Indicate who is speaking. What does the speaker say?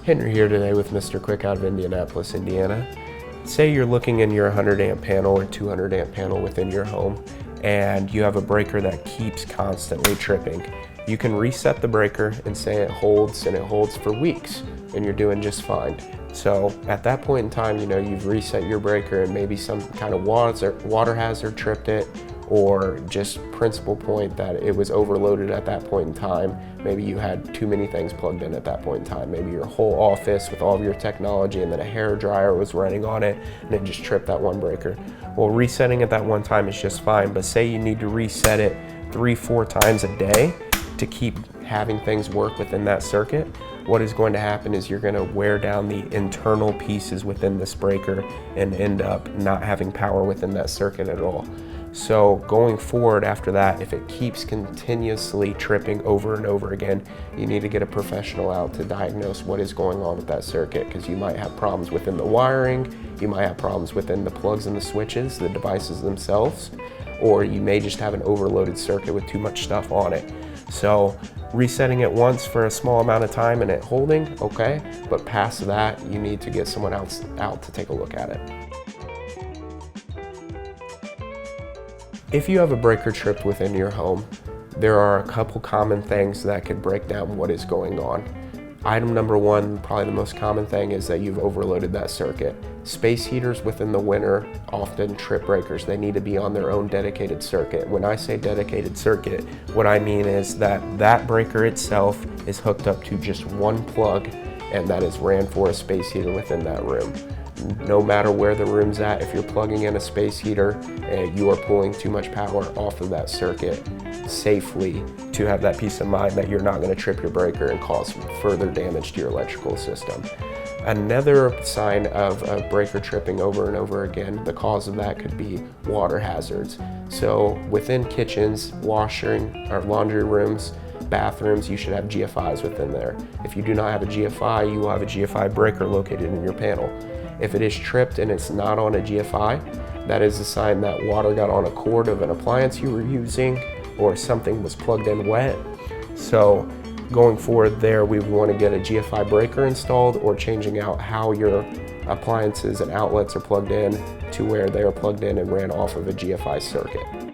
Speaker 1: Henry here today with Mr. Quik out of Indianapolis, Indiana. Say you're looking in your 100 amp panel or 200 amp panel within your home and you have a breaker that keeps constantly tripping. You can reset the breaker and say it holds, and it holds for weeks and you're doing just fine. So at that point in time, you've reset your breaker and maybe some kind of water hazard tripped it, or just principal point that it was overloaded at that point in time. Maybe you had too many things plugged in at that point in time. Maybe your whole office with all of your technology and then a hair dryer was running on it and it just tripped that one breaker. Well, resetting it that one time is just fine, but say you need to reset it 3-4 times a day to keep having things work within that circuit. What is going to happen is you're going to wear down the internal pieces within this breaker and end up not having power within that circuit at all. So going forward after that, if it keeps continuously tripping over and over again, you need to get a professional out to diagnose what is going on with that circuit, because you might have problems within the wiring, you might have problems within the plugs and the switches, the devices themselves, or you may just have an overloaded circuit with too much stuff on it. So resetting it once for a small amount of time and it holding, okay, but past that, you need to get someone else out to take a look at it. If you have a breaker tripped within your home, there are a couple common things that could break down what is going on. Item number one, probably the most common thing, is that you've overloaded that circuit. Space heaters within the winter often trip breakers. They need to be on their own dedicated circuit. When I say dedicated circuit, what I mean is that that breaker itself is hooked up to just one plug, and that is ran for a space heater within that room. No matter where the room's at, if you're plugging in a space heater, you are pulling too much power off of that circuit safely to have that peace of mind that you're not going to trip your breaker and cause further damage to your electrical system. Another sign of a breaker tripping over and over again, the cause of that could be water hazards. So within kitchens, washing or laundry rooms, bathrooms, you should have GFIs within there. If you do not have a GFI, you will have a GFI breaker located in your panel. If it is tripped and it's not on a GFI, that is a sign that water got on a cord of an appliance you were using, or something was plugged in wet. So going forward there, we would want to get a GFI breaker installed, or changing out how your appliances and outlets are plugged in to where they are plugged in and ran off of a GFI circuit.